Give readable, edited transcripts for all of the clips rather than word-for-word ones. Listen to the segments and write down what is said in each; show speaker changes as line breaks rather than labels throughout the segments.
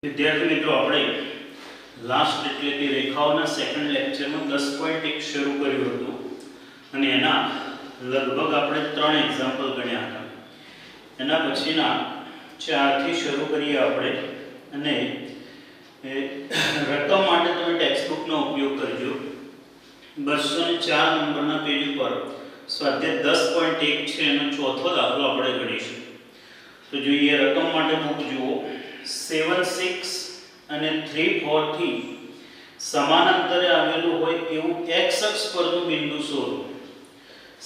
વિદ્યાર્થી મિત્રો આપણે લાસ્ટ એટલે કે રેખાઓના સેકન્ડ લેક્ચરમાં 10.1 શરૂ કર્યું હતું અને એના લગભગ આપણે 3 એક્ઝામ્પલ ગણ્યા હતા. એના પછીના 4 થી શરૂ કરીએ આપણે અને રકમ માટે તમે ટેક્સ્ટ બુકનો ઉપયોગ કરજો. 204 નંબરના પેજ ઉપર સ્વાધ્યાય 10.1 છે એનો ચોથો દાખલો આપણે ગણીશું. તો જોઈએ રકમ માટે બુક જુઓ. 7 6 અને 3 4 થી સમાન અંતરે આવેલું હોય એવું x અક્ષ પરનું બિંદુ શોધો.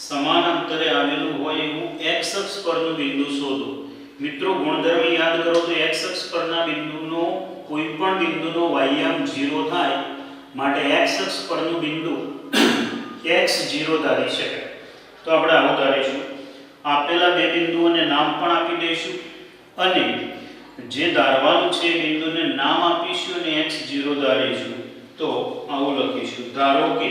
સમાન અંતરે આવેલું હોય એવું x અક્ષ પરનું બિંદુ શોધો. મિત્રો ગુણધર્મ યાદ કરો તો x અક્ષ પરના બિંદુનો કોઈપણ બિંદુનો y યામ 0 થાય માટે x અક્ષ પરનું બિંદુ x0 ધારી શકાય. તો આપણે આવું ધારીશું. આપેલા બે બિંદુઓને નામ પણ આપી દઈશું અને જે ધારવાનું છે બિંદુને નામ આપીશું અને x0 ધારીશું. તો આવું લખીશું. ધારો કે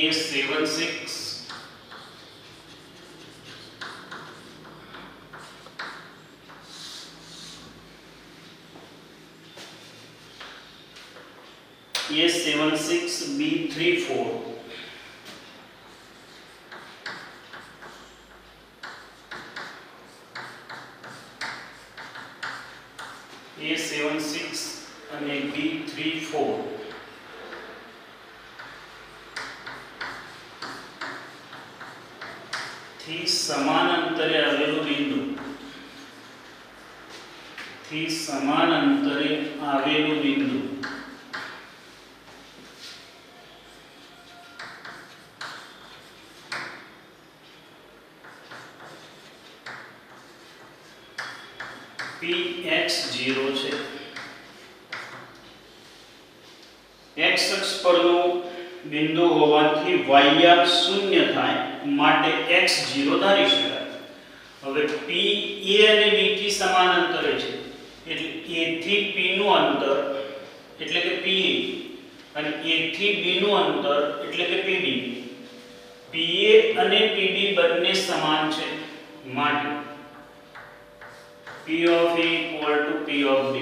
A76 A76 B34 A76 અને B34 થી સમાન અંતરે આવેલું બિંદુ Px0 છે. x અક્ષ પરનું બિંદુ હોવાથી y યામ 0 થાય માટે x0 ધારી શકાય. હવે p a અને b થી સમાન અંતરે છે એટલે a થી p નું અંતર એટલે કે pa અને a થી b નું અંતર એટલે કે pb. pa અને pb બંને સમાન છે માટે p of a equal to p of b.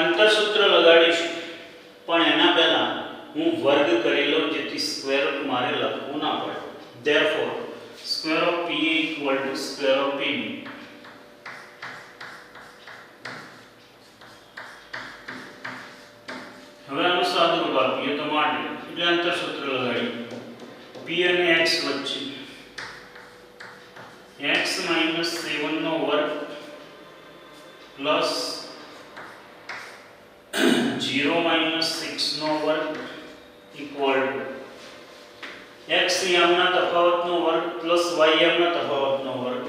અંતર સૂત્ર લગાડીશું પણ એના પહેલા હું વર્ગ કરી લઉં જેથી સ્ક્વેર રૂટ મારે લખવું ના પડે. therefore square of pa equal to square of pb. હવે આનું સાદું રૂપ આપીએ તો માટે એટલે અંતર સૂત્ર લગાડીએ. p અને x વચ્ચે x - 7 નો વર્ગ પ્લસ 0 - 6 નો વર્ગ ઇક્વલ ટુ x યામના તફાવતનો વર્ગ પ્લસ y યામના તફાવતનો વર્ગ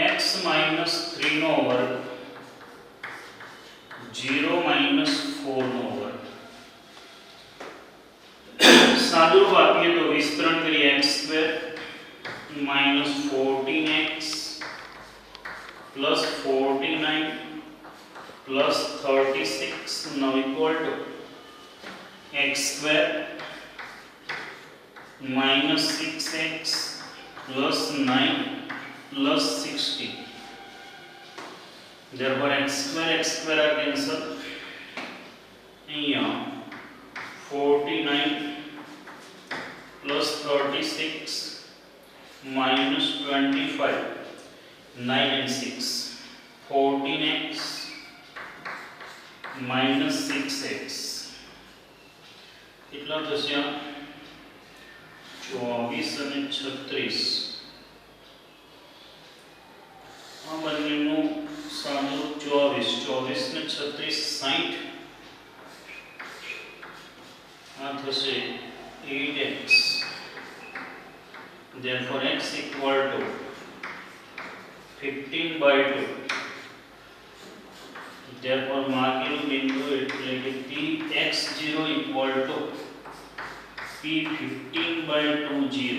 x - 3 નો વર્ગ 0 - 4 નો વર્ગ. સાદું રૂપ આપીએ તો વિસ્તરણ કરીએ x² - 14x plus 49 plus 36 now equal to x² minus 6x plus 9 plus 60. Therefore x² are cancelled. Here 49 plus 36 minus 25 9 and 6 14x minus 6x કેટલા થશે? 24 અને 36. આ બંનેનું સાદું 24 ને 36 60. આ થશે 8x. therefore x equal to 15/2. therefore માગેલું બિંદુ એટલે કે px0 equal to p15/2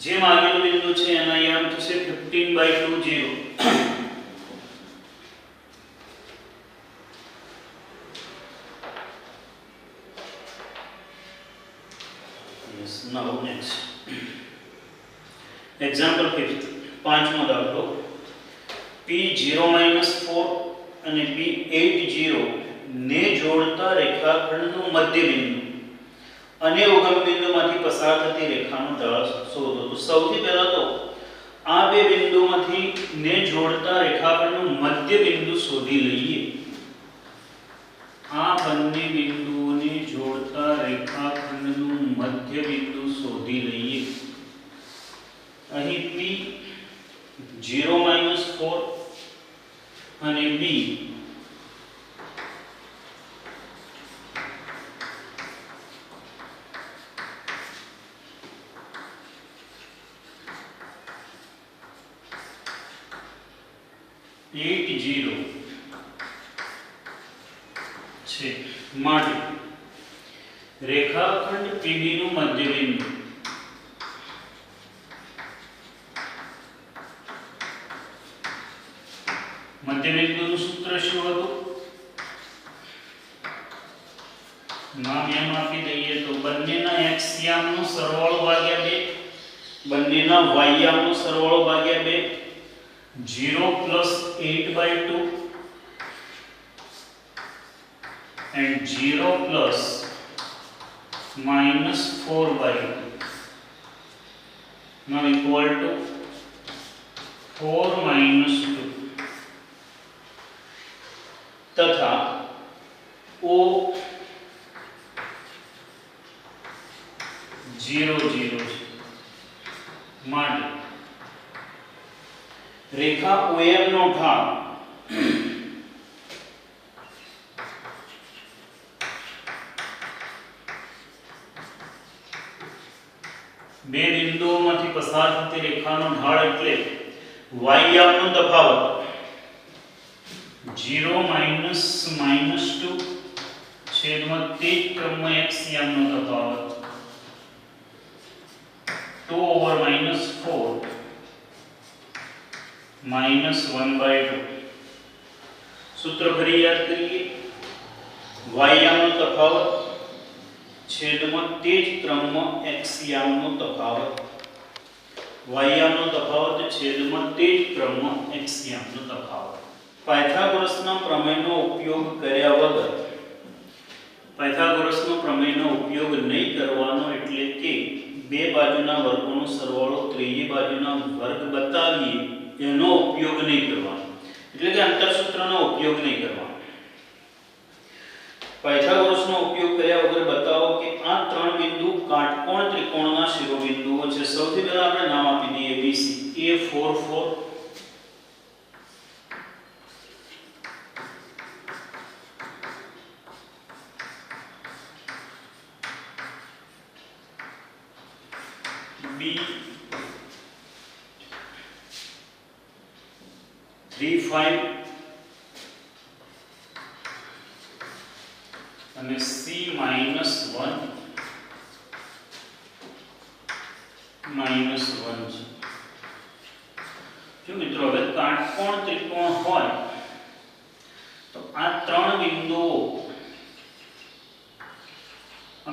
જે માગેલું બિંદુ છે એના યામ થશે 15/2 0. એક્ઝામ્પલ 5th પાંચમો દાખલો P0-4 અને P80 ને જોડતા રેખાખંડનું મધ્યબિંદુ અને ઉગમ બિંદુમાંથી પસાર થતી રેખાનો ઢાળ શોધો. તો સૌથી પહેલા તો આ બે બિંદુમાંથી ને જોડતા રેખાખંડનું મધ્યબિંદુ શોધી લઈએ. આ બંને બિંદુઓને જોડતા રેખાખંડનું મધ્યબિંદુ શોધી લઈએ. અહીં P0-4 અને B છે. માટે રેખાખંડ PB નું મધ્યબિંદુ મધ્યબિંદુનું સૂત્ર શું હતું? નામ એમ આપી દઈએ તો બંનેના x યામનો સરવાળો ભાગ્યા 2, બંનેના y યામનો સરવાળો ભાગ્યા 2, 0 + 8/2 and 0 plus minus 4/2 now equal to 4 minus 2 तथा O 0 0 માટે રેખા OM નો ઢાળ બે બિંદુઓમાંથી પસાર થતી રેખાનો ઢાળ એટલે y યામનો તફાવત 0 -2 છેદમાં તે જ ક્રમમાં x યામનો તફાવત 2/-4 -1/2. સૂત્ર ફરી યાદ કરીએ. y યામનો તફાવત છેદમાં તે જ ક્રમમાં x યામનો તફાવત, y યામનો તફાવત છેદમાં તે જ ક્રમમાં x યામનો તફાવત. પાયથાગોરસના પ્રમેયનો ઉપયોગ કર્યા વગર પાયથાગોરસનો પ્રમેયનો ઉપયોગ નહીં કરવાનો એટલે કે બે બાજુના વર્ગોનો સરવાળો ત્રીજી બાજુના વર્ગ બતાવીએ એનો ઉપયોગ નહીં કરવાનો, એટલે કે અંતરસૂત્રનો ઉપયોગ નહીં કરવાનો. પાયથાગોરસનો ઉપયોગ કર્યા વગર બતાવો કે આ ત્રણ બિંદુ કાટકોણ ત્રિકોણના શિરોબિંદુઓ છે. સૌથી પહેલા આપણે નામ આપી દઈએ ABC. A4 4 B3 5 અને C-1 -1 છે. જો મિત્રો હવે કાટકોણ ત્રિકોણ હોય તો આ ત્રણ બિંદુઓ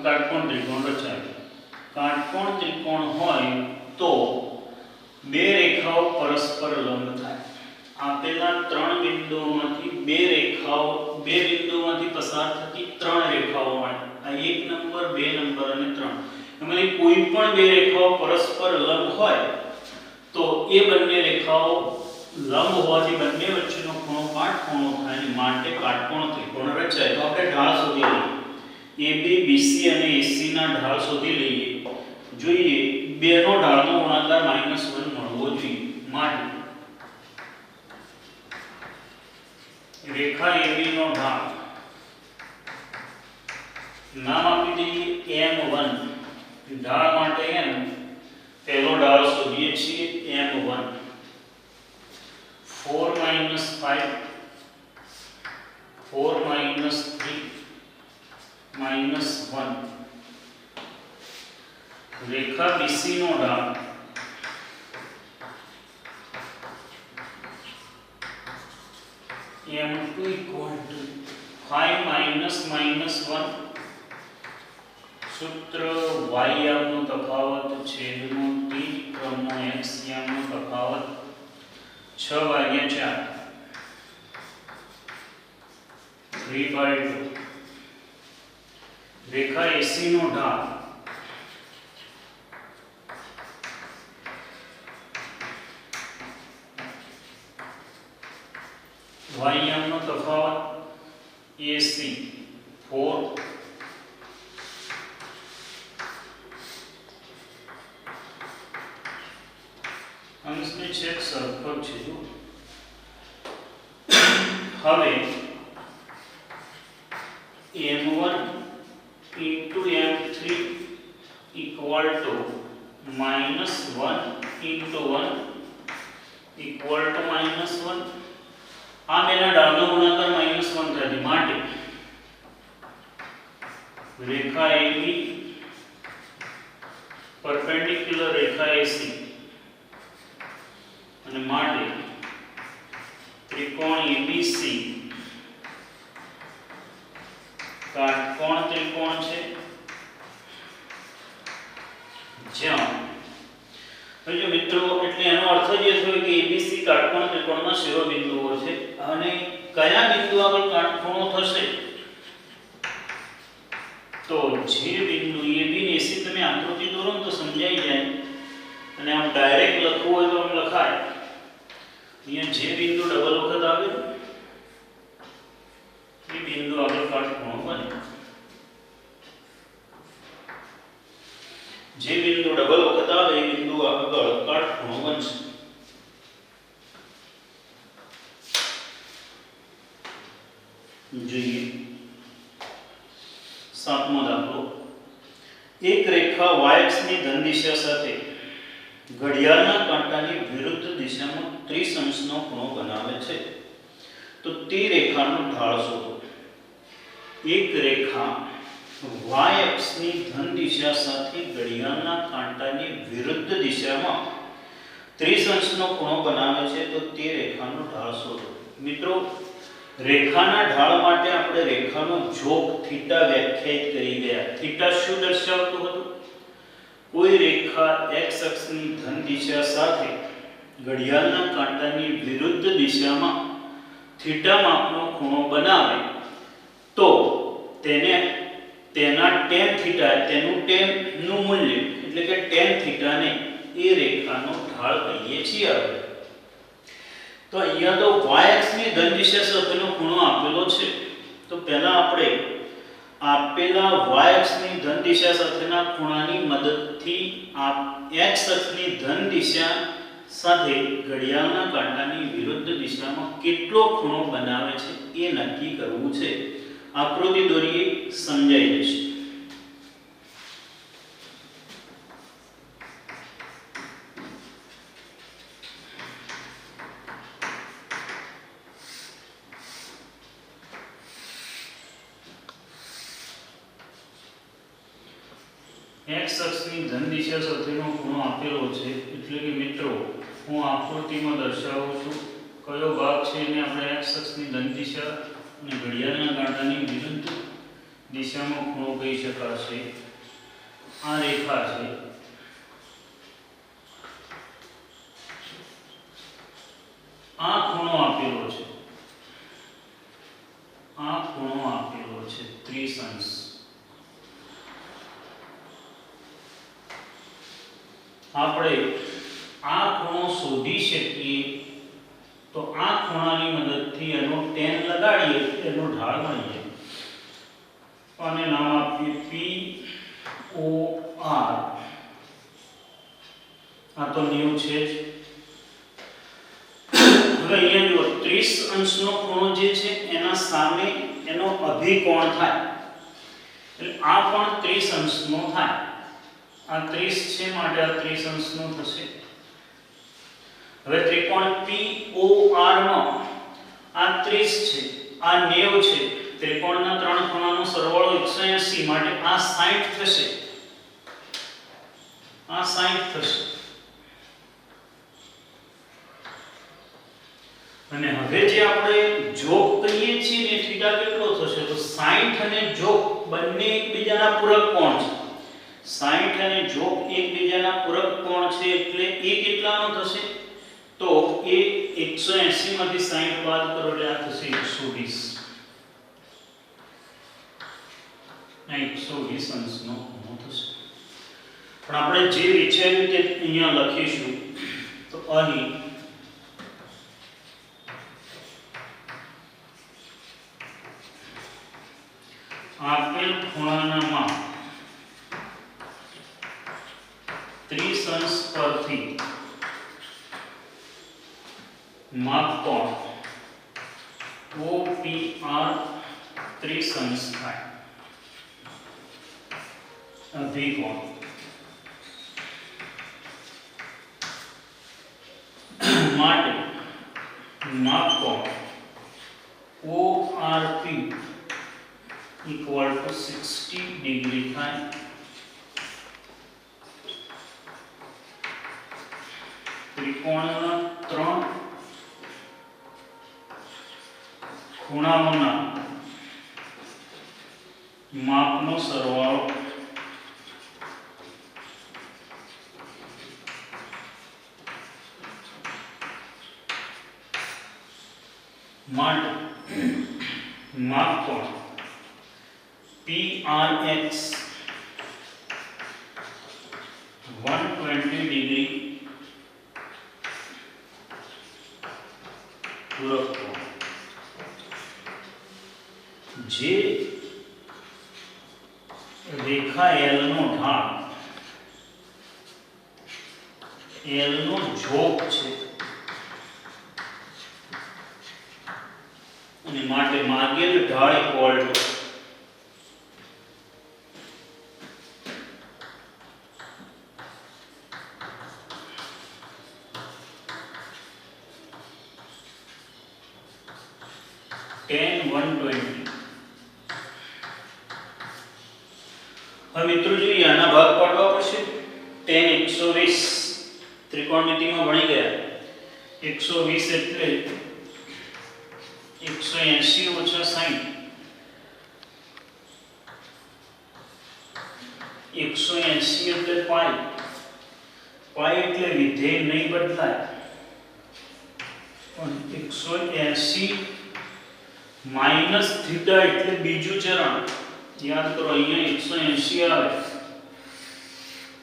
કાટકોણ ત્રિકોણ રચાય. કાટકોણ ત્રિકોણ હોય તો બે રેખાઓ પરસ્પર લંબ થાય. આપેલા ત્રણ બિંદુઓમાંથી બે બિંદુઓમાંથી પસાર થતી ત્રણ રેખાઓ મળે. આ 1 નંબર 2 નંબર અને 3 એમાંથી કોઈ પણ બે રેખાઓ પરસ્પર લંબ હોય તો એ બંને રેખાઓ લંબ હોવાથી બંને વચ્ચેનો ખૂણો કાટકોણો થાય, માટે કાટકોણ ત્રિકોણ રચાય. તો આપણે ઢાળ શોધી લઈએ. AB BC અને AC ના ઢાળ શોધી લઈએ. જોઈએ બેનો ઢાળનો ગુણાકાર -1 મળવો જોઈએ. માટે રેખા AB નો ઢાળ નામ આપી દઈએ M1. ઢાળ માટે M પહેલો ઢાળ શોધીએ છીએ M1. 4 - 5 4 - 3 -1. રેખા BC નો ઢાળ M2 = 5 - -1 16 સૂત્ર y યામનો તફાવત છેદનો t ક્રમનો x યામનો તફાવત 6/4 3/2 રેખા AC નો ઢાળ y યામનો તફાવત AC 4 અંશની છેદ સરખો છે જો હવે m1 into m3 equal to minus 1 into 1 equal to minus 1 આ બેના ડાળનો ગુણાકાર -1 થાય માટે રેખા AB પરપેન્ડિક્યુલર રેખા AC અને માટે ત્રિકોણ ABC કાટકોણ ત્રિકોણ છે જ્યાં જો મિત્રો એટલે એનો અર્થ જ એ થયો કે ABC કાટકોણ ત્રિકોણના શિરોબિંદુઓ છે અને કયા બિંદુ આગળ કાટખૂણો થશે તો જે બિંદુ AB ને AC તમે આકૃતિ દોરો તો સમજાઈ જાય અને આમ ડાયરેક્ટ લખવું હોય તો આમ લખાય અહીંયા જે બિંદુ ડબલ વખત આવે એ બિંદુ આગળ કાટખૂણો બને જે બિંદુ ડબલ વખત આવે એ બિંદુ આગળ કાટખૂણો બનશે જોઈએ સાતમો દાખલો એક રેખા y અક્ષની ધન દિશા સાથે ઘડિયાળના કાંટાની વિરુદ્ધ દિશામાં 30 અંશનો ખૂણો બનાવે છે તો તે રેખાનો ઢાળ શોધો એક રેખા y અક્ષની ધન દિશા સાથે ઘડિયાળના કાંટાની વિરુદ્ધ દિશામાં 30 અંશનો ખૂણો બનાવે છે તો તે રેખાનો ઢાળ શોધો મિત્રો રેખાના ઢાળ માટે આપણે રેખાનો જોગ થીટા વ્યાખ્યાયિત કરી ગયા થીટા શું દર્શાવતું હતું કોઈ રેખા x અક્ષની ધન દિશા સાથે ઘડિયાળના કાંટાની વિરુદ્ધ દિશામાં થીટા માપનો ખૂણો બનાવે તો તેને તેના tan થીટા તેનું tan નું મૂલ્ય એટલે કે tan થીટા ને એ રેખાનો ઢાળ કહીએ છીએ આપણે તો અહીંયા તો y અક્ષની ધન દિશા સાથેનો ખૂણો આપેલો છે તો પહેલા આપણે આપેલા y અક્ષની ધન દિશા સાથેના ખૂણાની મદદથી x અક્ષની ધન દિશા સાથે ઘડિયાળના કાંટાની વિરુદ્ધ દિશામાં કેટલો ખૂણો બનાવે છે એ નક્કી કરવું છે આકૃતિ દોરીએ સમજાઈ જશે x અક્ષની ધન દિશા સાથેનો ખૂણો આપેલો છે એટલે કે મિત્રો હું આકૃતિમાં દર્શાવું છું કયો ભાગ છે એને આપણે x અક્ષની ધન દિશા અને ઘડિયાળના કાંટાની વિરુદ્ધ દિશામાં ખૂણો કહી શકાશે આ રેખા છે આ ખૂણો આપેલો છે આ ખૂણો આપેલો છે 30 અંશ આપણે આ ખૂણો શોધી શકીએ તો આ ખૂણાની મદદથી એનો tan લગાડીએ એનો ઢાળ મળી જાય અને નામ આપીએ P O R આ તો 90 છે હવે અહીંયા જો 30 અંશનો ખૂણો જે છે એના સામે એનો અભિકોણ થાય એટલે આ પણ 30 અંશનો થાય આ 30 છે માટે આ 30 અંશનો થશે હવે ત્રિકોણ POR માં આ 30 છે આ 90 છે ત્રિકોણના ત્રણ ખૂણાનો સરવાળો 180 માટે આ 60 થશે આ 60 થશે અને હવે જે આપણે જોગ કહીએ છીએ ને થીટા કેટલો થશે તો 60 અને જોગ બંને એકબીજાના પૂરક કોણ છે 60 અને જોબ એકબીજાના પૂરક કોણ છે એટલે એ કેટલાનો થશે તો એ 180 માંથી 60 બાદ કરો એટલે આ થશે 120 આ 120 અંશનો ખૂણો થશે પણ આપણે જે વિચાર્યું તે અહીંયા લખીશું તો અહીં આપેલ ખૂણાના માપ 30 અંશ પરથી માપ કોણ OPR 30 અંશ થાય અભિકોણ માટે માપ કોણ ORP equal to 60 degree થાય ત્રિકોણના ત્રણ ખૂણાઓના માપનો સરવાળો માટે માપ કોણ PRX 120 ડિગ્રી પૂરક કોણ જે રેખા L નો ઢાળ L નો જોગ છે અને માટે માગેલ ઢાળ ઇક્વલ ટુ tan 120 હવે મિત્રો જોઈએ આના ભાગ પાડવા પડશે tan 120 ત્રિકોણમિતિમાં ભણી ગયા 120 એટલે 180 ઓછા 60 180 એટલે પાઈ પાઈ એટલે વિધેય નહીં બદલાય પણ 180 માઈનસ થીટા એટલે બીજું ચરણ યાદ કરો અહીંયા 180 આવે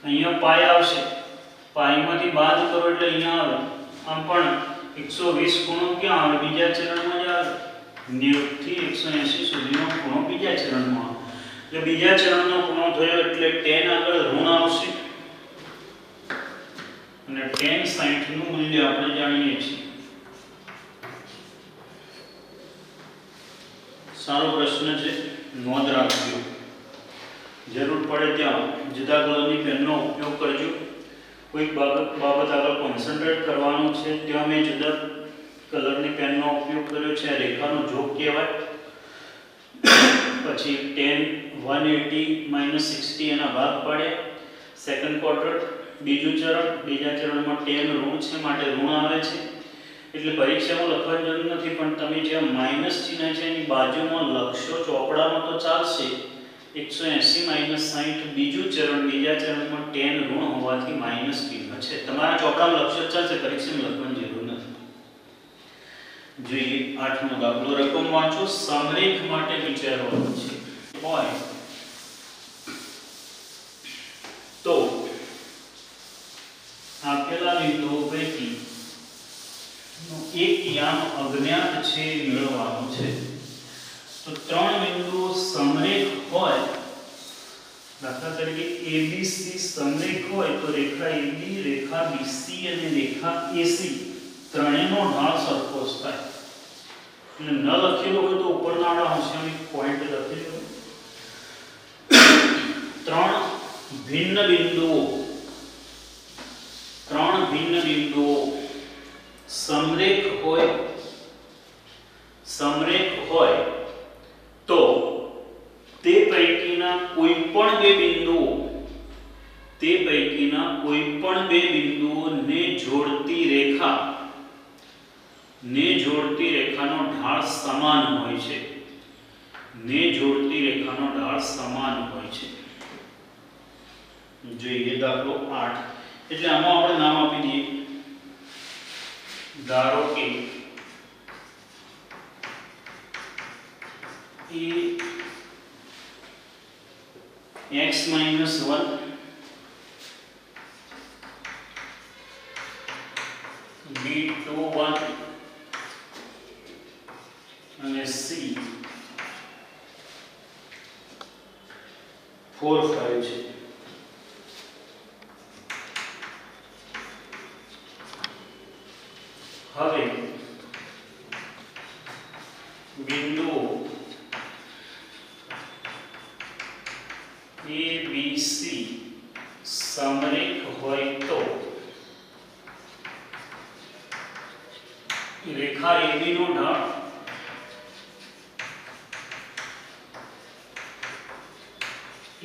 અહીંયા પાઈ આવશે પાઈમાંથી બાદ કરો એટલે અહીંયા આવે આમ પણ 120 ખૂણો ક્યાં આવે બીજા ચરણમાં જ આવે 90 થી 180 સુધીનો ખૂણો બીજા ચરણમાં આવે એટલે બીજા ચરણનો ખૂણો થયો એટલે tan આગળ ઋણ આવશે અને tan 60 નું મૂલ્ય આપણે જાણીએ છીએ સારો પ્રશ્ન છે નોંધ રાખજો જરૂર પડે ત્યાં જુદા કલરની પેનનો ઉપયોગ કરજો કોઈ બાબત આગળ કોન્સન્ટ્રેટ કરવાનું છે ત્યાં મેં જુદા કલરની પેનનો ઉપયોગ કર્યો છે આ રેખાનો જોગ કહેવાય પછી tan 180 - 60 એના ભાગ પાડ્યા સેકન્ડ ક્વાડ્રન્ટ બીજું ચરણ બીજા ચરણમાં tan ઋણ છે માટે ઋણ આવે છે એટલે પરીક્ષામાં લખવાની જરૂર નથી પણ તમે જે માઈનસ ચિહ્ન છે એની બાજુમાં લખશો ચોપડામાં તો ચાલશે 180 - 60 બીજું ચરણ બીજા ચરણમાં tan ઋણ હોવાથી માઈનસ ચિહ્ન છે તમારા ચોપડામાં લખશો ચાલશે પરીક્ષામાં લખવાની જરૂર નથી જોઈએ 8મો દાખલો રકમ વાંચો સમરેખ માટે વિચારવાનું છે હોય તો આપેલા બિંદુઓ પૈકી એક યામ અજ્ઞાત છે મેળવવાનો છે તો ત્રણ બિંદુઓ સમરેખ હોય દાખલા તરીકે ABC સમરેખ હોય તો રેખા AB રેખા BC અને રેખા AC ત્રણેયનો ઢાળ સરખો થાય એટલે ન લખેલો હોય તો ઉપરના આડા હોશિયારી પોઈન્ટ લખેલો ત્રણ ભિન્ન બિંદુઓ સમરેખ હોય તો તે પૈકીના કોઈ પણ બે બિંદુઓને જોડતી રેખાનો ઢાળ સમાન હોય છે જોઈએ દાખલો 8 એટલે આમાં આપણે નામ આપી દઈએ ધારો કે a x - 1 b 2 1 અને c 4 5 છે. હવે બિંદુઓ a b c સમરેખ હોય તો રેખા AB નો ઢાળ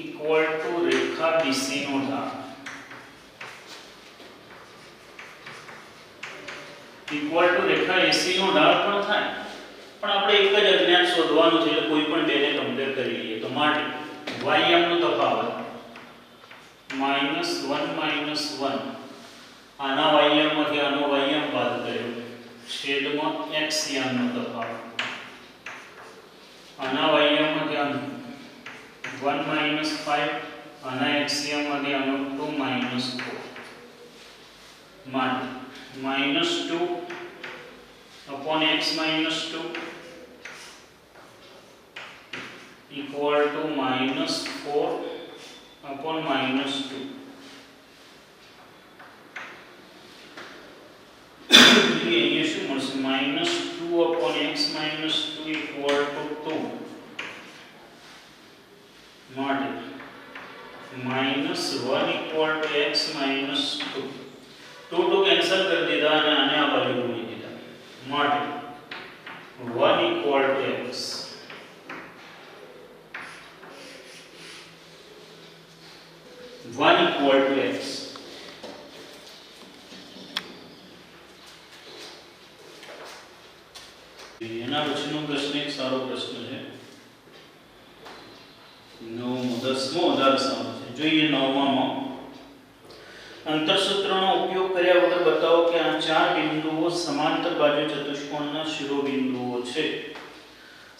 ઇક્વલ ટુ રેખા BC નો ઢાળ ઇક્વલ ટુ રેખા AC નો ઢાળ પણ થાય, પણ આપણે એક જ અજ્ઞાત શોધવાનું છે એટલે કોઈ પણ બેને કમ્પેર કરી લઈએ. તો માટે y નો તફાવત -1 આના y માંથી આનો y બાદ કર્યો છેદમાં x નો તફાવત આના y માંથી આનો 1 - 5 આના x માંથી આનો 2 - 4 માટે -2 upon x - 2 equal to -4 upon -2. ये શું મળશે -2 upon x - 2 equal to 2 માટે -1 equal to x - 2 2 કેન્સલ કરી દીધા અને આને આ બાજુ મૂકી દીધા માટે 1 equal to x 1 equal to x. એના પછીનો પ્રશ્ન એક સારો પ્રશ્ન છે. 9મો 10મો વધારે સારો છે. જોઈએ 9માં અંતરસૂત્રનો ઉપયોગ કર્યા વગર બતાવો કે આ ચાર બિંદુઓ સમાંતર બાજુ ચતુષ્કોણના શિરોબિંદુઓ છે.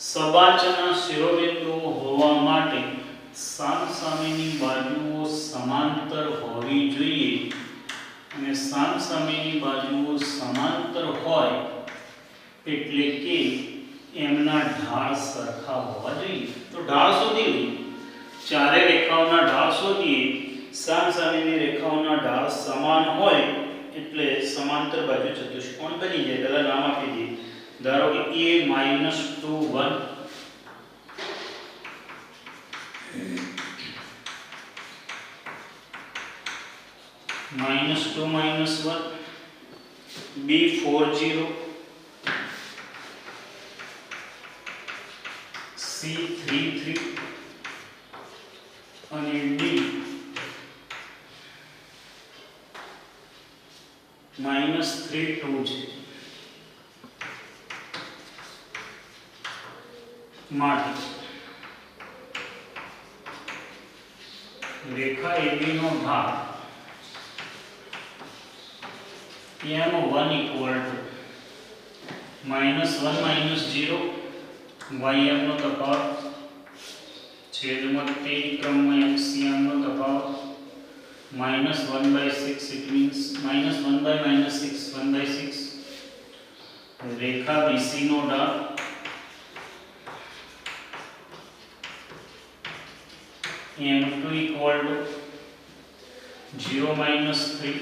સબાચના શિરોબિંદુઓ હોવા માટે સામસામેની બાજુઓ સમાંતર હોવી જોઈએ અને સામસામેની બાજુઓ સમાંતર હોય એટલે કે એમના ઢાળ સરખા હોવા જોઈએ. તો ઢાળ શોધી લઈએ. ચારે રેખાઓના ઢાળ શોધીએ. સામસામેની રેખાઓના ઢાળ સમાન હોય એટલે સમાંતર બાજુ ચતુષ્કોણ બની જાય. પહેલા નામ આપી દઈએ. ધારો કે a - 2 1 -2 - 1 b 4 0 c 3 3 અને d -3 2 છે. માટે રેખા AB નો ઢાળ m1 equal to -1 - 0 y નો તફાવત છેદમાં તે ક્રમમાં x નો તફાવત -1/6 it means -1 by -6 1/6 Rekha BC નો ઢાળ m2 equal to 0 - 3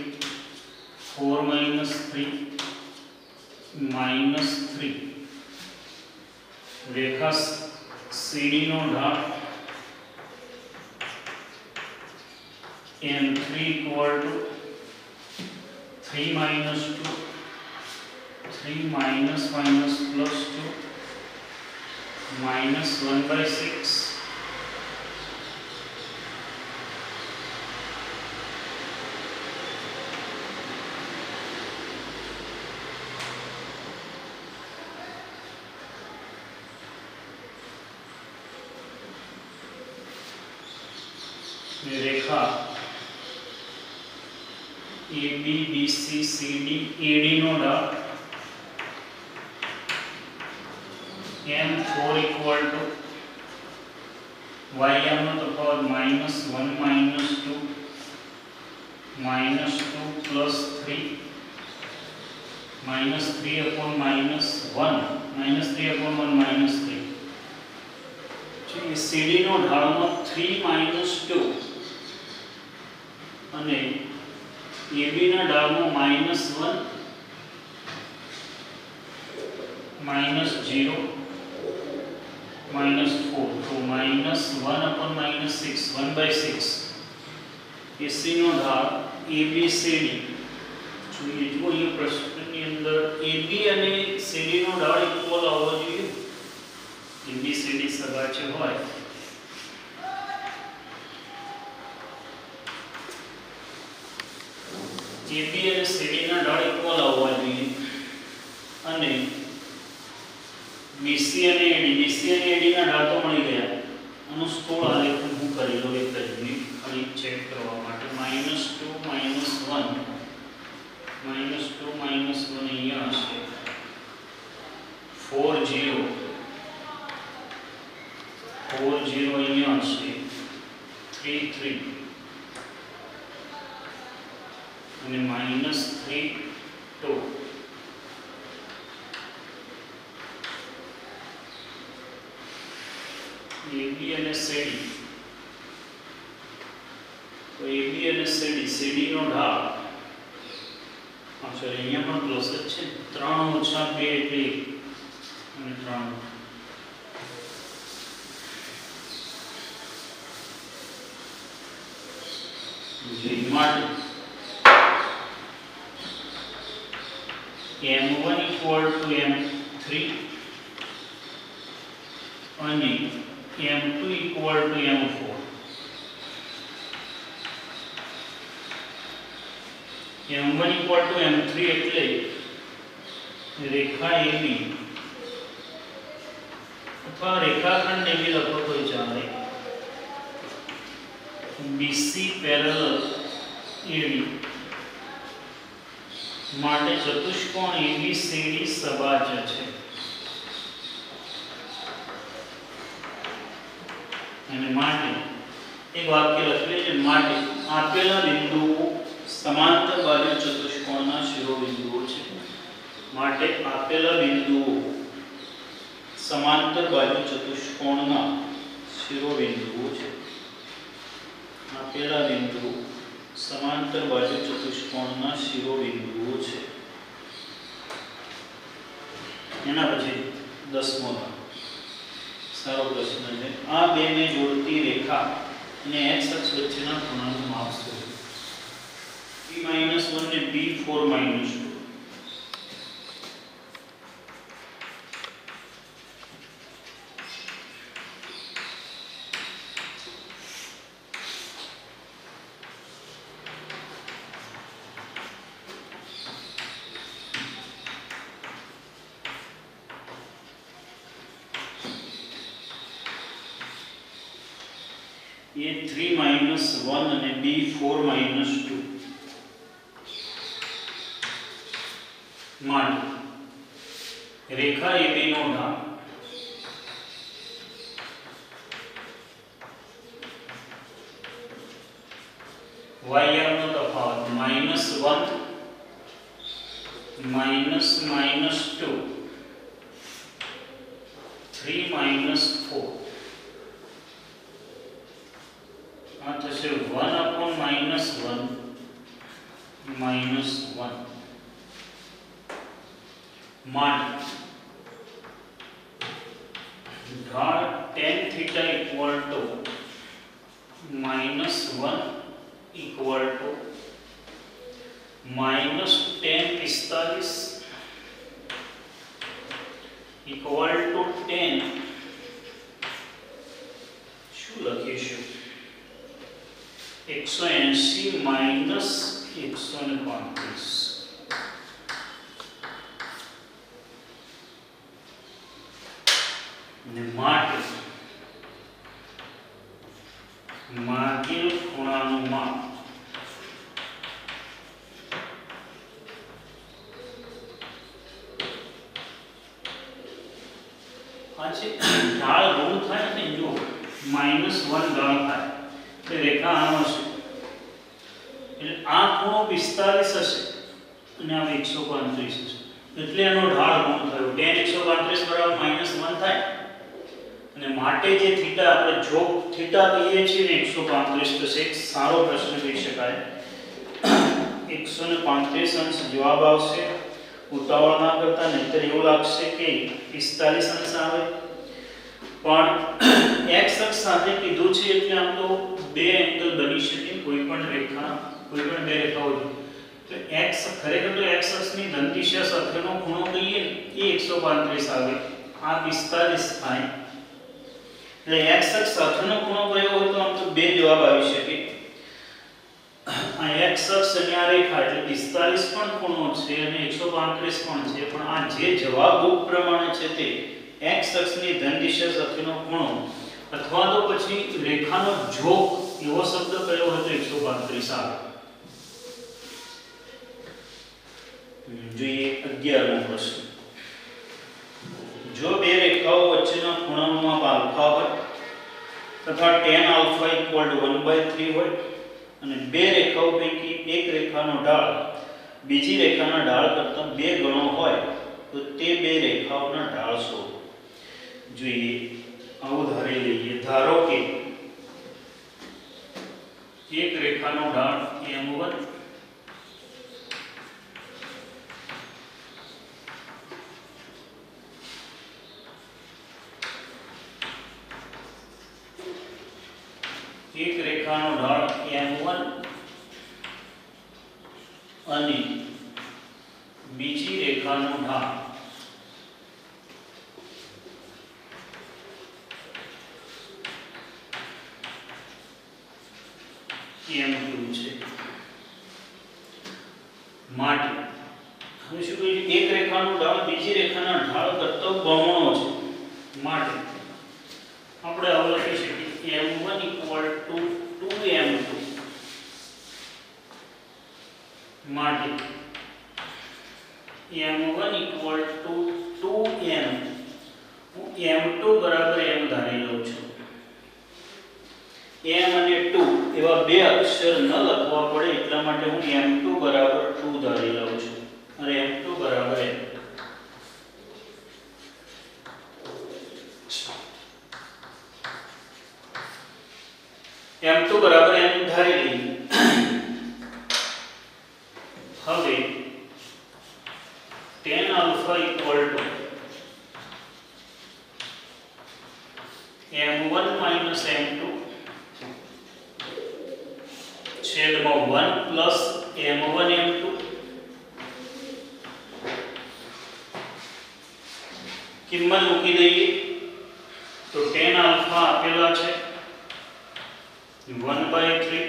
4 - 3 -3 Rekha CD નો ઢાળ m3 equal to 3 - 2 3 minus minus plus 2 minus 1/6 Rekha AB BC CD AD નો ઢાળ M4 equal to YM નો તફાવત -1 -2 -2 plus 3 -3 upon -1 -3 upon 1 -3 CD નો ઢાળનો 3 -2 અને AB ના ઢાળનો -1 -0 -4 તો -1 upon -6 1/6 AC નો ઢાળ ABCD જોઈએ જો એ પ્રશ્નની અંદર AB અને CD નો ઢાળ ઇક્વલ આવવો જોઈએ ABCD સગાચે હોય AB અને CD ના ઢાળ ઇક્વલ આવવા જોઈએ અને BC અને AD ના ઢાળ તો મળી ગયા આનો સ્થૂળ આલેખ હું કરી લઉં એક જ મિનિટ ખાલી ચેક કરવા માટે -2 -1 અહીંયા હશે 4 0 અહીંયા હશે 3 3 અને -3 2 AB અને CD તો AB અને CD નો ઢાળ sorry અહીંયા પણ પ્લસ જ છે 3 - 2 એટલે 1 અને 3 જે માટે M1 equal to M3 અને M2 equal to M4 M1 equal to M3 એટલે રેખા AB અથવા રેખાખંડ AB લખો તો ચાલે BC parallel AD માટે ચતુષ્કોણ ABCD સબાચ છે અને માટે એક વાક્ય લખેલું છે માટે આપેલા બિંદુઓ સમાંતર બાજુ ચતુષ્કોણના શિરોબિંદુઓ છે માટે આપેલા બિંદુઓ સમાંતર બાજુ ચતુષ્કોણના શિરોબિંદુઓ છે આપેલા બિંદુઓ સમાંતર બાજુ ચતુષ્કોણના શિરોબિંદુઓ છે એના પછી 10મો સારો પ્રશ્ન છે આ બેને જોડતી રેખા અને x અક્ષ વચ્ચેના ખૂણાનું માપ શોધો b - 1 ને b4 - 2 ये 3 - 1 અને b4 - 2 માટે રેખા AB નો ઢાળ YR નો તફાવત -1 -2 3 - 4 આ થશે 1 upon -1 -1 માટે ઢાળ tan theta equal to -1 equal to -tan 45 equal to 10 શું લખીશું 180 minus 135 ને માટે માગેલ ખૂણાનું માપ પાછી ઢાળ ઋણ થાય ને જો -1 ઢાળ થાય તો રેખા આનો છે એટલે આ ખૂણો 45 હશે અને આ 135 હશે એટલે એનો ઢાળ ઋણ થયો tan 135 બરાબર -1 થાય અને માટે જે થીટા આપણે જોક થીટા કહીએ છીએ ને 135 તો એક સારો પ્રશ્ન કહી શકાય 135 અંશ જવાબ આવશે ઉતાવળ ના કરતા નહીતર એવું લાગશે કે 45 અંશ આવે પણ x અક્ષ સાથે કીધું છે એટલે આમ તો બે એંગલ બની શકે કોઈ પણ બે રેખાઓ તો x ખરેખર તો x અક્ષની ધન દિશા સાથેનો ખૂણો કહીએ એ 135 આવે આ 45 થાય એટલે x અક્ષ સાથેનો ખૂણો કયો હોય તો આમ તો બે જવાબ આવી શકે આ x અક્ષ અને આ રેખા એટલે 45 પણ ખૂણો છે અને 135 પણ છે પણ આ જે જવાબ બુક પ્રમાણે છે તે x અક્ષની ધન દિશા સાથેનો ખૂણો અથવા તો પછી રેખાનો જોક એવો શબ્દ કયો હોય તો 135 આવે જોઈએ 11મો પ્રશ્ન જો બે રેખાઓ વચ્ચેના ખૂણાનું માપ આલ્ફા હોય તથા tan આલ્ફા 1/3 હોય અને બે રેખાઓ પૈકી એક રેખાનો ઢાળ બીજી રેખાના ઢાળ કરતાં 2 ગણો હોય તો તે બે રેખાઓના ઢાળ શોધો જોઈએ આવું ધારી લઈએ ધારો કે એક રેખાનો ઢાળ m1 એક રેખાનો ઢાળ m1 અને બીજી રેખાનો ઢાળ m2 છે માટે હવે શું કહ્યું એક રેખાનો ઢાળ બીજી રેખાના ઢાળ કરતાં બમણો છે માટે આપણે આવું લખી શકીએ m1 = 2m2 માટે m1 = 2m હું m2 બરાબર m ધારી લઉં છું m અને 2 એવા બે અક્ષર ન લખવા પડે એટલા માટે હું m2 બરાબર 2 ધારી લઉં છું અને m2 બરાબર m m2 બરાબર m ધારી લઈએ હવે tan આલ્ફા = m1 - m2 છેદમાં 1 + m1 m2 કિંમત મૂકી દઈએ તો tan આલ્ફા આપેલા છે 1/3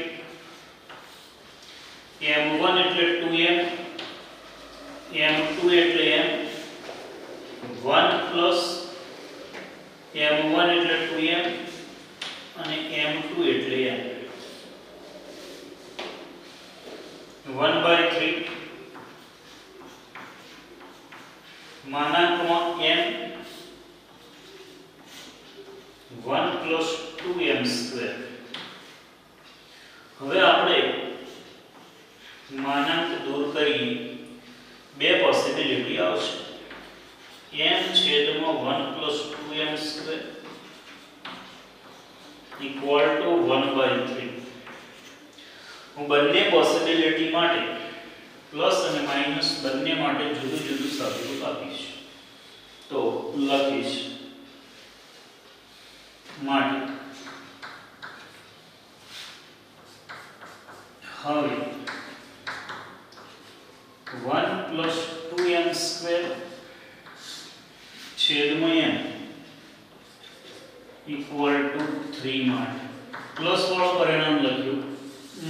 m1 એટલે 2m m2 એટલે m 1 + m1 એટલે 2m અને m2 એટલે m 1/3 માનાંકમાં m 1 + 2m². હવે આપણે માનાંક દૂર કરીએ બે પોસિબિલિટી આવશે m છેદમાં 1 + 2m² = 1/3 હું બંને પોસિબિલિટી માટે પ્લસ અને માઈનસ બંને માટે જુદું જુદું સાબિત આપીશ તો લખીશ માટે હવે 1 + 2m² છેદમાં m = 3 માટે પ્લસ વાળો પરિણામ લખ્યું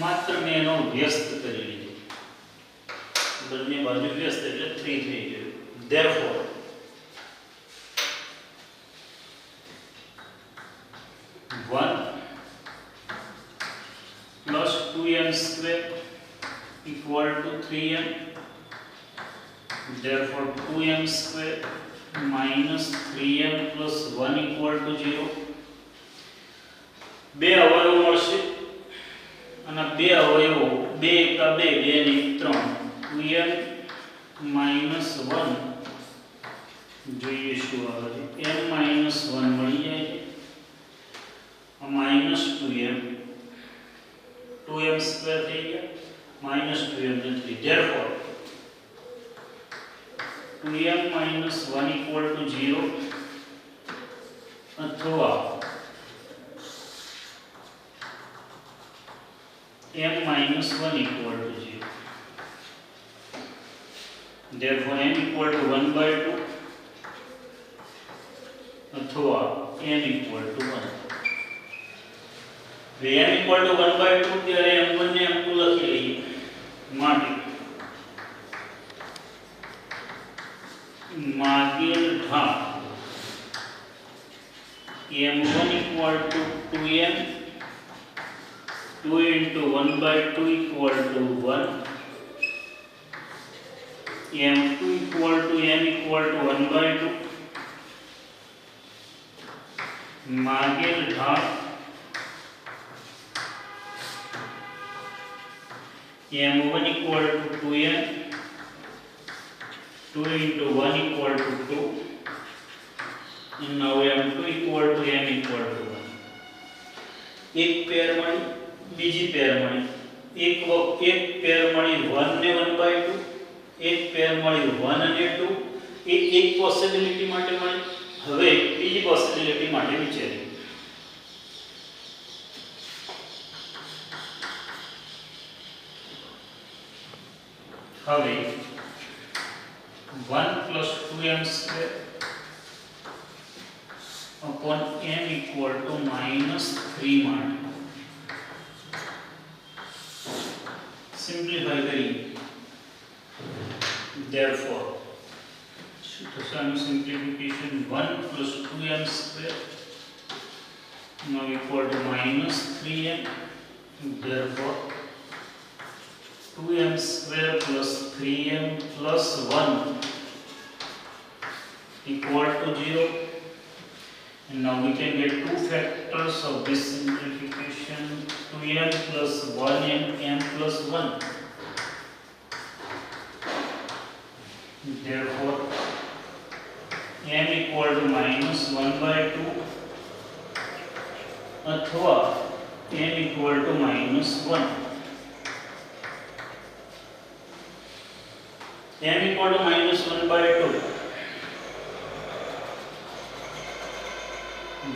માત્ર મેં એનો વ્યસ્ત કરી લીધો બંને બાજુ વ્યસ્ત એટલે 3 થઈ ગયું therefore 1 + 2m² = 3m therefore 2m² minus 3m plus 1 equal to 0. બે અવયવો મળશે અને બે અવયવો 2 એકા 2 2 ને 3 2m minus 1 જોઈએ શું આવે છે m minus 1 મળી જાય છે minus 2m 2m square થઈ ગયા minus 2m ને 3 therefore 2m minus 1 equal to 0 अथवा m minus 1 equal to 0. Therefore m equal to 1 by 2 अथवा m equal to 1. m equal to 1 by 2 ત્યારે m1 ને m2 લખી લઈએ માટે मागेल ढाल m1 equal to 2m 2 into 1 by 2 equal to 1 m2 equal to m equal to 1 by 2 मागेल ढाल m1 equal to 2m 2 into 1 equal to 2 and now m2 equal to m equal to 1. एक pair मળી બીજી પેર મળી એક પેર મળી 1 ને 1/2 એક પેર મળી 1 અને 2 એ એક પોસિબિલિટી માટે મળી હવે બીજી પોસિબિલિટી માટે વિચારીએ હવે 1 plus 2m square upon m equal to minus 3 માટે simplify करिए therefore some simplification 1 plus 2m square now equal to minus 3m therefore 2m square plus 3m plus 1 equal to 0 and now we can get two factors of this simplification 2m plus 1m m plus 1 therefore m equal to minus 1 by 2 अथवा m equal to minus 1 m equal to minus 1 by 2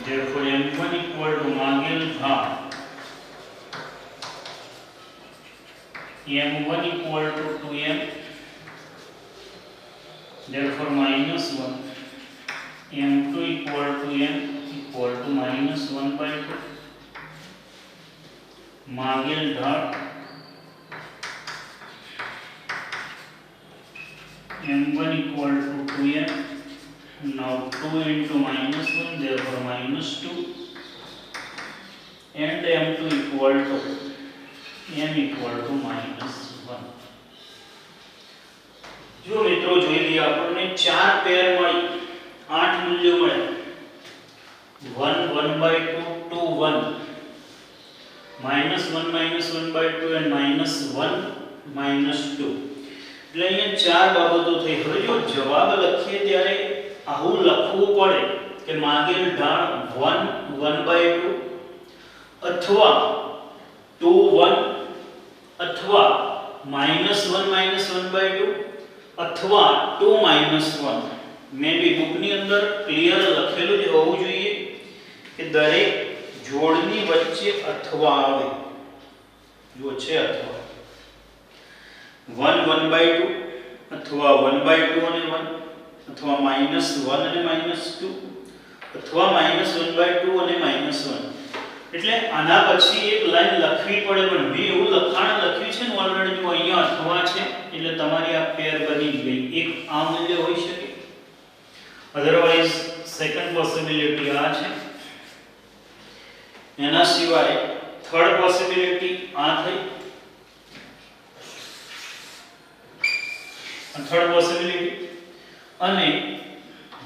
therefore m1 equal to मागेल ढाल m1 equal to 2m therefore minus 1 m2 equal to m equal to minus 1 by 2 मागेल ढाल m1 equal to 2m now 2 into minus 1 therefore minus 2 and m2 equal to m equal to minus 1 जो मित्रों જોઈ લી આપણને ચાર પેર મળી 8 મૂલ્યો મળે 1 1 by 2 2 1 minus 1 minus 1 by 2 and minus 1 minus 2 એટલે અહીંયા ચાર બાબતો થઈ હવે જો જવાબ લખીએ ત્યારે આવું લખવું પડે કે માગેલ ઢાળ 1 1/2 અથવા 2 1 અથવા -1 -1/2 અથવા 2 -1 મે બી બુકની અંદર ક્લિયર લખેલું જ હોવું જોઈએ કે દરેક જોડની વચ્ચે અથવા આવે જો છે અથવા 1 1/2 अथवा 1/2 અને 1 अथवा -1 અને -2 अथवा -1/2 અને -1 એટલે આના પછી એક લાઈન લખવી પડે પણ મેં એવું લખાણ લખ્યું છે ને ઓલરેડી જો અહીંયા અથવા છે એટલે તમારી આ પેર બની ગઈ એક આ મૂલ્ય હોઈ શકે અધરવાઇઝ સેકન્ડ પોસિબિલિટી આ છે એના સિવાય થર્ડ પોસિબિલિટી આ થઈ થર્ડ પોસિબિલિટી અને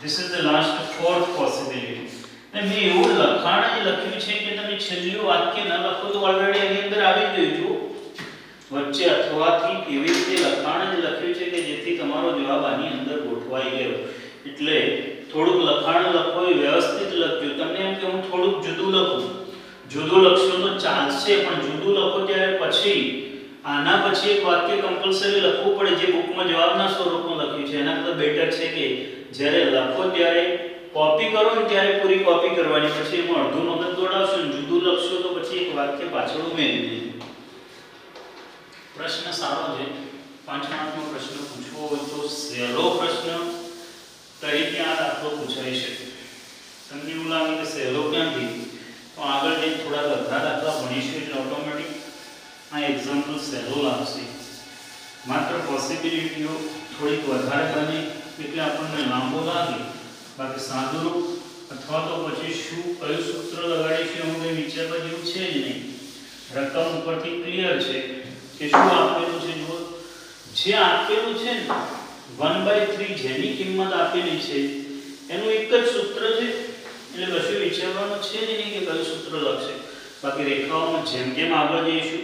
This is the last fourth possibility. ને મેં એવું લખાણ જ લખ્યું છે કે તમે છેલ્લું વાક્ય ન લખો તો ઓલરેડી એની અંદર આવી ગયું જો વચ્ચે અથવાથી એવી રીતે લખાણ જ લખ્યું છે કે જેથી તમારો જવાબ આની અંદર ગોઠવાઈ ગયો. એટલે થોડુંક લખાણ લખો એ વ્યવસ્થિત લખજો. તમને એમ કે હું થોડુંક જુદું લખું, જુદું લખશો તો ચાલશે, પણ જુદું લખો ત્યારે પછી આના પછી એક વાક્ય કમ્પલસરી લખવું પડે જે બુકમાં જવાબના સ્વરૂપમાં લખ્યું છે. એના કરતાં બેટર છે કે જ્યારે લખો ત્યારે कॉपी करो ने त्यारे पूरी कॉपी करवानी, પછી એમાં અડધું મગજ દોડાવશો ને જુદું લખશો તો પછી એક વાક્ય પાછળ ઉમેરી દેજો. પ્રશ્ન સારો છે. 5 માર્કનો પ્રશ્ન પૂછવો હોય તો સહેલો પ્રશ્ન તરીકે આ દાખલો પૂછાઈ શકે. તમને એવું લાગે કે સહેલો ક્યાંથી, તો આગળ જઈને થોડા અઘરા દાખલા ભણીશું એટલે ઓટોમેટિક આ એક્ઝામ્પલ સહેલો લાગશે. માત્ર પોસિબિલિટીઓ થોડીક વધારે બને એટલે આપણને લાંબો લાગે, બાકી સાદુરૂપ અથવા તો પછી શું કયું સૂત્ર લગાડીશું એનું કંઈ વિચારવા જેવું છે જ નહીં. રકમ ઉપરથી ક્લિયર છે કે શું આપેલું છે. જો જે આપેલું છે ને 1/3 જેની કિંમત આપેલી છે એનું એક જ સૂત્ર છે, એટલે કશું વિચારવાનું છે જ નહીં કે કયું સૂત્ર લાગશે. બાકી રેખાઓમાં જેમ જેમ આગળ જઈશું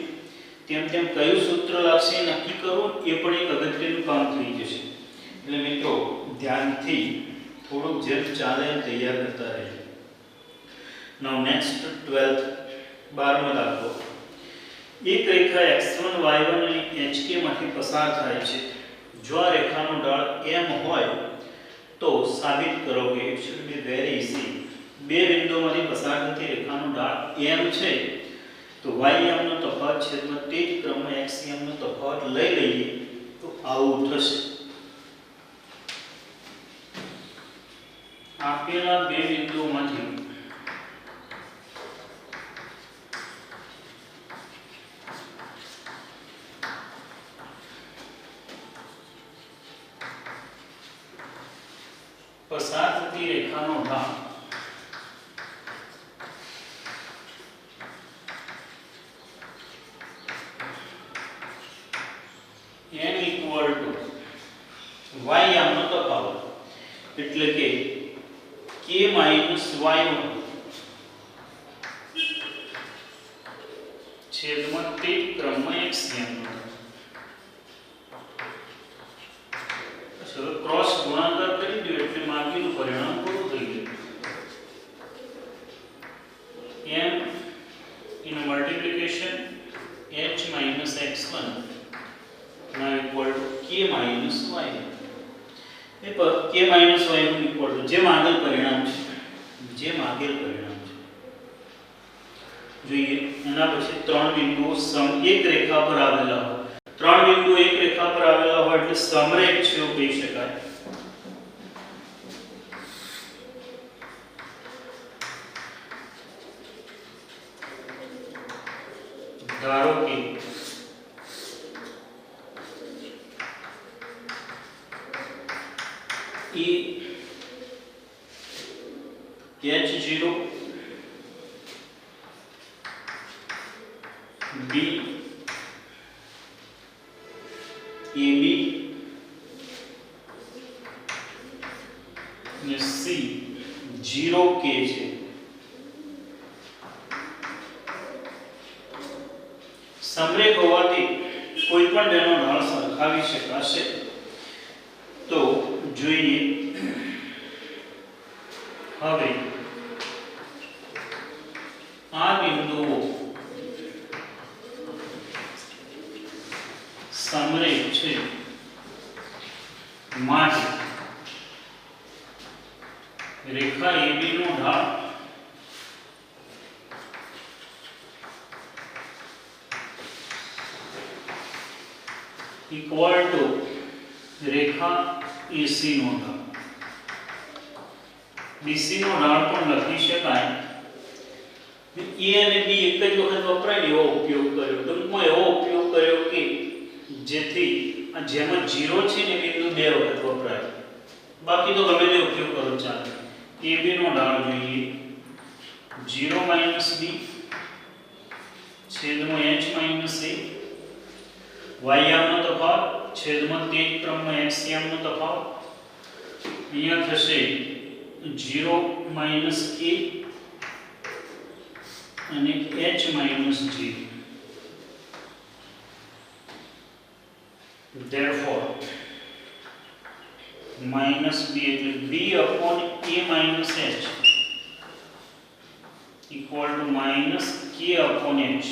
તેમ તેમ કયું સૂત્ર લાગશે એ નક્કી કરવું એ પણ એક અગત્યનું કામ થઈ જશે. એટલે મિત્રો ધ્યાનથી થોડુંક જેમ ચાલે એમ તૈયાર કરતા રહેજો. નાઉ નેક્સ્ટ 12th 12મો દાખલો. એક રેખા x1 y1 અને hk માંથી પસાર થાય છે. જો આ રેખાનો ઢાળ m હોય તો સાબિત કરો કે it should be very easy. બે બિંદુઓમાંથી પસાર થતી રેખાનો ઢાળ m છે તો y m નો તફાવત છેદમાં તે જ ક્રમમાં x m નો તફાવત લઈ લઈએ તો આવું થશે. આપેલા બે બિંદુઓમાંથી પસાર થતી રેખાનો ઢાળ n equal to y m નો તફાવત એટલે કે k minus y1 છેદમાં તે ક્રમમાં xm. ચલો ક્રોસ ગુણાકાર કરી દો એટલે માગીનું પરિણામ પૂરું થઈ ગયું. m in multiplication h minus x1 now equal to k minus y1. એ પર k minus y1 equal to જે માગેલ પરિણામ છે, જે માગેલ પરિણામ છે જોઈએ. એના પછી ત્રણ બિંદુઓ એક રેખા પર આવેલા હોય, ત્રણ બિંદુઓ એક રેખા પર આવેલા હોય એટલે સમરેખ છે એવું કહી શકાય. ધારો કે E H0 B AB ને C 0K છે. સમરેખ હોવાથી કોઈ પણ બેનો ઢાળ સરખાવી શકાશે. તો જોઈએ હવે આ બિંદુઓ સમરેખ છે માટે રેખા AB નો ઢાળ equal to રેખા AC નો ઢાળ. BC નો ઢાળ પણ લખી શકાય. A અને B એક જ વખત વપરાય એવો ઉપયોગ કર્યો. ટૂંકમાં એવો ઉપયોગ કર્યો કે જેથી આ જેમાં 0 છે ને બિંદુ બે વખત વપરાય. બાકી તો ગમે તે ઉપયોગ કરો ચાલે. AB નો ઢાળ જોઈએ 0 - B છેદમાં h - a y m નો તફાવત છેદમાં તે જ ક્રમમાં x m નો તફાવત અહીંયા થશે 0 માઈનસ k અને h minus g. therefore minus b એટલે b upon a minus h equal to minus k upon h.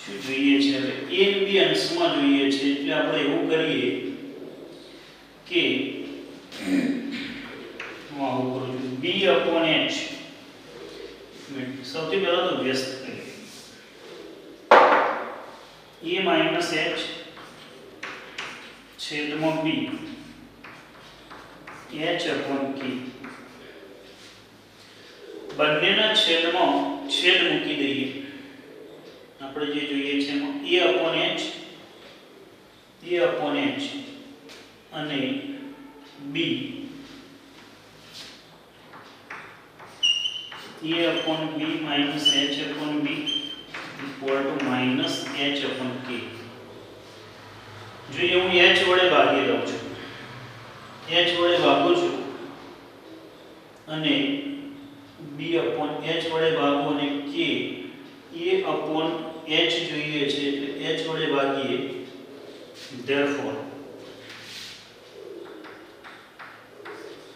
શું જોઈએ છે હવે a અને b અંશમાં જોઈએ છે એટલે આપણે એવું કરીએ કે હું આવું કરું છું b upon h. સૌથી પહેલા તો વ્યસ્ત કરીએ a minus h છેદમાં b h upon k. બંનેના છેદમાં છેદ મૂકી દઈએ. આપણે જે જોઈએ છે એમાં a upon h અને b a upon b minus h upon b equal to minus h upon k. જોઈએ હું h વડે ભાગી લઉં છું, h વડે ભાગું છું અને b upon h વડે ભાગું અને k a upon h જોઈએ છે એટલે h વડે ભાગીએ. therefore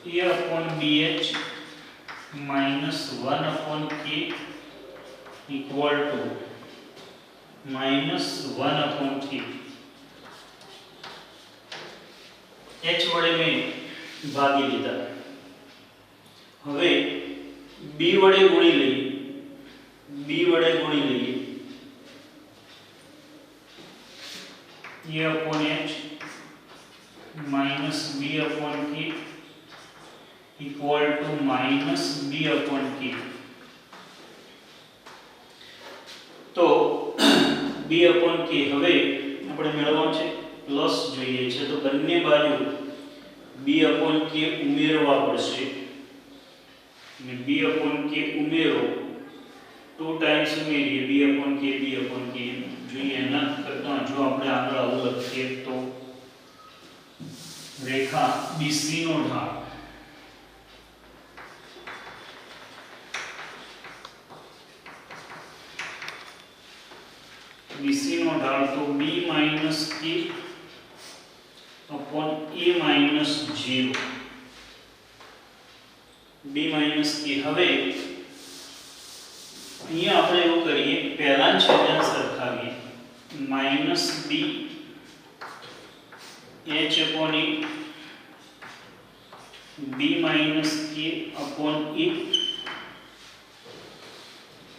a upon bh minus 1 upon k equal to minus 1 upon k. h વડે મેં ભાગી લીધા. હવે b વડે ગુણી લઈએ, b વડે ગુણી લઈએ a upon h minus b upon k equal to minus b upon k. તો b upon k હવે આપણે મેળવવાનું છે પ્લસ જોઈએ છે તો બંને બાજુ b upon k ઉમેરવા પડશે અને b upon k ઉમેરો 2 ટાઈમ્સ ઉમેરીએ b upon k જોઈએ. એના કરતાં જો આપણે આગળ આવું લખીએ તો રેખા BC નો ઢાળ BC નો ઢાળ તો b minus k upon a minus 0 b minus k. હવે અહીંયા આપણે એવું કરીએ પહેલા છેદન સરખાવીએ minus b h upon a b minus k upon a.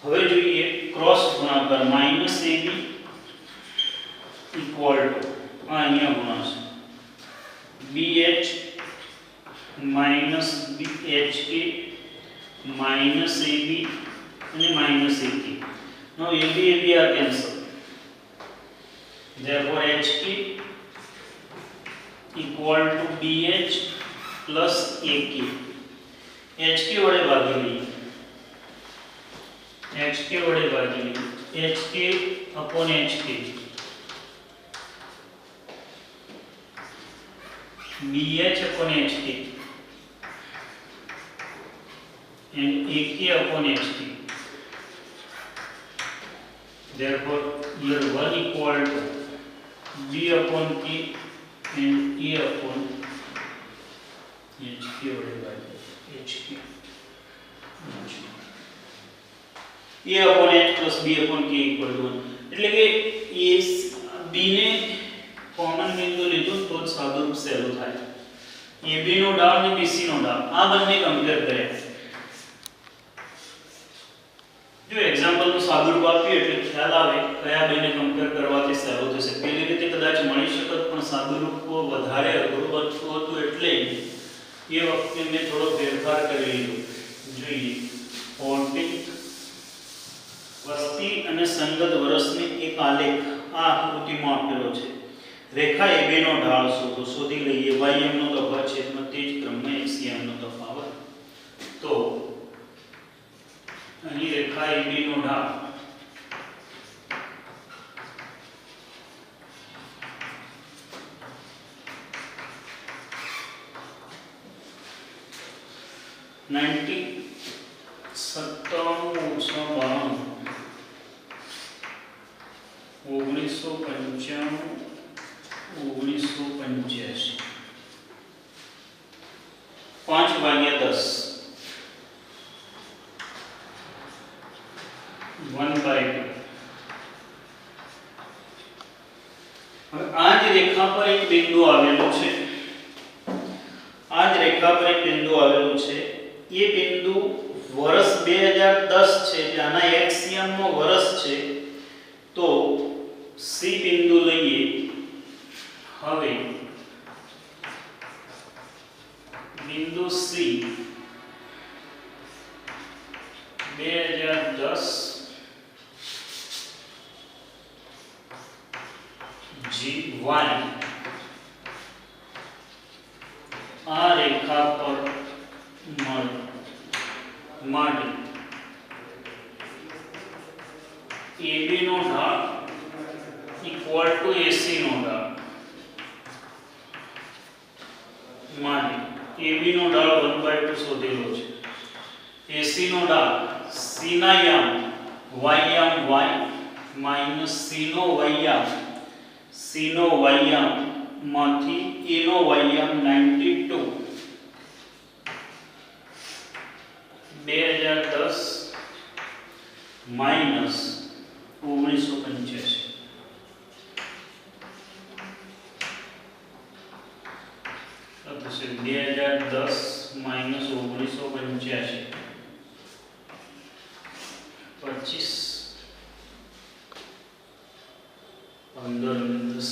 હવે જોઈએ ક્રોસ ગુણાકાર minus ab equal to આ અહીંયા ગુણાશે bh minus bhk minus ab and minus ak. now ab are cancelled. therefore hk equal to bh plus ak. hk વડે ભાગી લઈએ, hk વડે ભાગી લઈએ hk upon hk bh upon hk and ak upon hk. therefore here 1 equal to b upon k and a upon hk વડે ભાગી hk a upon h plus b upon k equal to 1. એટલે કે એ b ને common બિંદુ લીધું તો જ સાદુરૂપ સહેલું થાય. ab નો ઢાળ અને bc નો ઢાળ આ બંને કમ્પેર કર્યા. જો એક્ઝામ્પલ નું સાદુરૂપ આપીએ એટલે ખ્યાલ આવે કયા બેને કમ્પેર કરવાથી સહેલું થશે. પેલી રીતે કદાચ મળી શકત પણ સાદુરૂપ વધારે અઘરું હતું એટલે એ વખતે મેં થોડો ફેરફાર કરી લીધો. જોઈએ 14 વસ્તી અને સંગત વર્ષની એક આલેખ આ આકૃતિમાં આપેલો છે. રેખા AB નો ઢાળ શોધી લઈએ. ym નો તફાવત છેદમાં તે જ ક્રમમાં HCM નો તફાવત. તો અહીં રેખા AB નો ઢાળ 90 97 ઓછા 92 1985 5 ભાગ્યા 10 1/2. હવે આ જ રેખા પર એક બિંદુ આવેલું છે, આ જ રેખા પર એક બિંદુ આવેલું છે. એ બિંદુ વર્ષ 2010 છે, ત્યાંના એક્સિયમ નો વર્ષ છે. તો સી બિંદુ લઈએ. હવે બિંદુ સી 2010 GY આ રેખા પર માટે AB નો ઢાળ ઇક્વલ ટુ AC નો ઢાળ માટે AB નો ઢાળ 1/2 શોધેલો છે. AC નો ઢાળ C ના યામ y યામ y માઈનસ C નો y યામ માંથી A નો y યામ 92 2010 માઈનસ 1985 તો છે 2010 માઈનસ 1985 25 15 10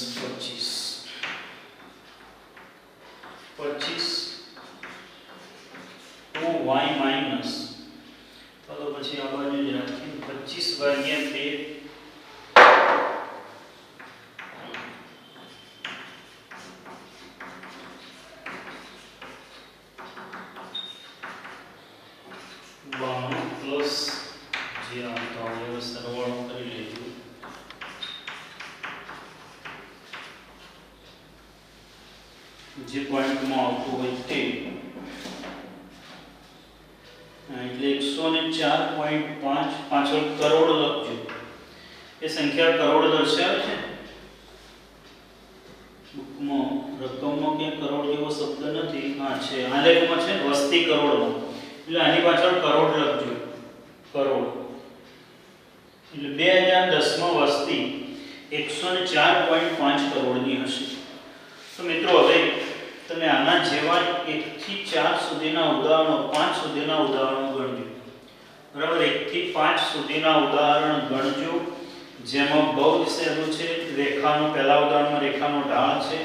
25 2y માઈનસ તો પછી આ બાજુ જ રાખીએ 25 ભાગ્યા 2 પ્લસ જે આવતો હોય સરવાળો કરી લેજો. જે પોઈન્ટમાં આવતું હોય તે એટલે 104.5 પાછળ કરોડ લખજો. એ સંખ્યા કરોડ દર્શાવે છે બુકમાં. રકમમાં ક્યાં કરોડ જેવો શબ્દ નથી. હા છે, આલેખમાં છે વસ્તી કરોડમાં, એટલે આની પાછળ કરોડ લખજો. કરોડ એટલે 2010 માં વસ્તી 104.5 કરોડની હશે. તો મિત્રો હવે તમે આના જેવા 1 થી 4 સુધીના ઉદાહરણો, 5 સુધીના ઉદાહરણો ગણજો. બરાબર, 1 થી 5 સુધીના ઉદાહરણ ગણજો. જેમાં બહુ જ સહેલું છે. રેખાનો પહેલા ઉદાહરણમાં રેખાનો ઢાળ છે,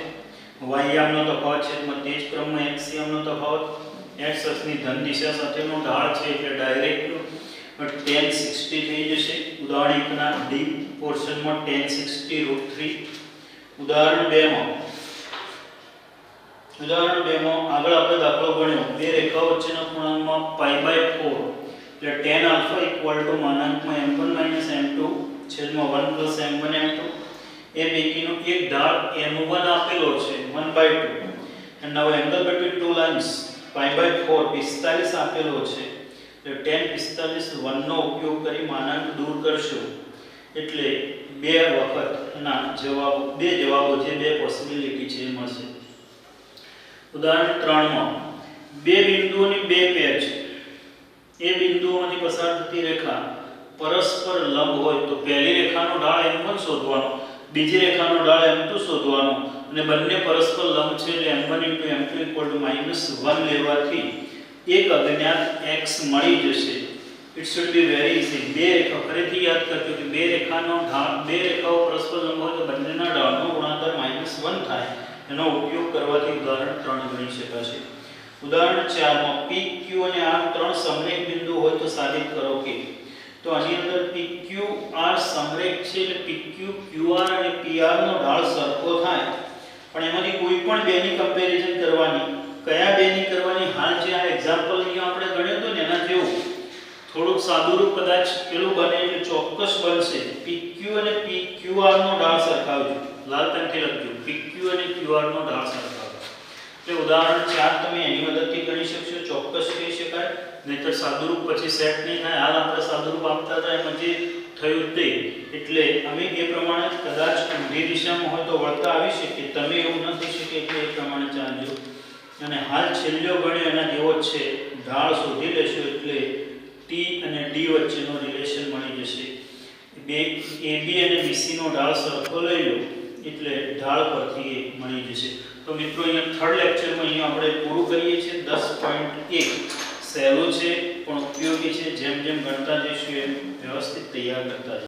y યામનો તફાવત છે, તે જ ક્રમમાં x યામનો તફાવત, x અક્ષની ધન દિશા સાથેનો ઢાળ છે એટલે ડાયરેક્ટ tan 60 થઈ જશે. ઉદાહરણ 1 ના d પોર્શનમાં tan 60√3. ઉદાહરણ 2 માં આગળ આપણે દાખલો ગણ્યો. બે રેખાઓ વચ્ચેના ખૂણામાં π/4 એટલે tan આલ્ફા ઇક્વલ ટુ માનાંકમાં m1 m2 છેદમાં 1 m1 m2. એ પૈકીનો એક ઢાળ m1 આપેલો છે 1/2 and now angle between two lines π/4 45 આપેલો છે. એટલે tan 45 1 નો ઉપયોગ કરી માનાંક દૂર કરશો એટલે બે વખત ના જવાબો, બે જવાબો જે બે પોસિબિલિટી છે એ મળશે. ઉદાહરણ 3 માં બે બિંદુઓની બે પેર છે. એ બિંદુઓમાંથી પસાર થતી રેખા પરસ્પર લંબ હોય તો પહેલી રેખાનો ઢાળ m1 શોધવાનો, બીજી રેખાનો ઢાળ m2 શોધવાનો અને બંને પરસ્પર લંબ છે એટલે m1 * m2 = -1 લેવાથી એક અજ્ઞાત x મળી જશે. It should be very easy. બે રેખા ફરીથી યાદ કરજો કે બે રેખાનો ઢાળ, બે રેખાઓ પરસ્પર લંબ હોય તો બંનેના ઢાળનો ગુણાકાર -1 થાય. એનો ઉપયોગ કરવાથી ઉદાહરણ 3 ગણી શકાશે. ઉદાહરણ 4 માં PQ અને R ત્રણ સમરેખ બિંદુ હોય તો સાબિત કરો કે. તો આની અંદર PQR સમરેખ છે એટલે PQ, QR અને PR નો ઢાળ સરખો થાય. પણ એમાંથી કોઈ પણ બેની કમ્પેરીઝન કરવાની. કયા બેની કરવાની? હાલ જે આ એક્ઝામ્પલ અહીંયા આપણે ગણ્યો તો ને એના જેવું થોડુંક સાદુરૂપ કદાચ પેલું બને એટલે ચોક્કસ બનશે. PQ અને PQR નો ઢાળ સરખાવજો. લાલ પેનથી લખજો PQ અને QR નો ઢાળ સરખાવજો. એટલે ઉદાહરણ 4 તમે એની મદદથી ગણી શકશો, ચોક્કસ કહી શકાય. નહીંતર સાદુરૂપ પછી સેટ નહીં થાય. હાલ આપણે સાદુરૂપ આપતા હતા એમાં જે થયું તે, એટલે અમે એ પ્રમાણે કદાચ ઊંધી દિશામાં હોય તો વળતા આવી શકીએ, તમે એવું ન થઈ શકે એટલે એ પ્રમાણે ચાલજો. અને હાલ છેલ્લો ગણ્યો એના જેવો જ છે, ઢાળ શોધી લેશો એટલે ટી અને ડી વચ્ચેનો રિલેશન મળી જશે. બે AB અને BC નો ઢાળ સરખો લઈ લો એટલે ઢાળ પરથી એ મળી જશે. તો મિત્રો અહીંયા થર્ડ લેક્ચરમાં અહીંયા આપણે પૂરું કરીએ છીએ. 10.1 સહેલું છે પણ ઉપયોગી છે. જેમ જેમ ગણતા જઈશું એમ વ્યવસ્થિત તૈયાર કરતા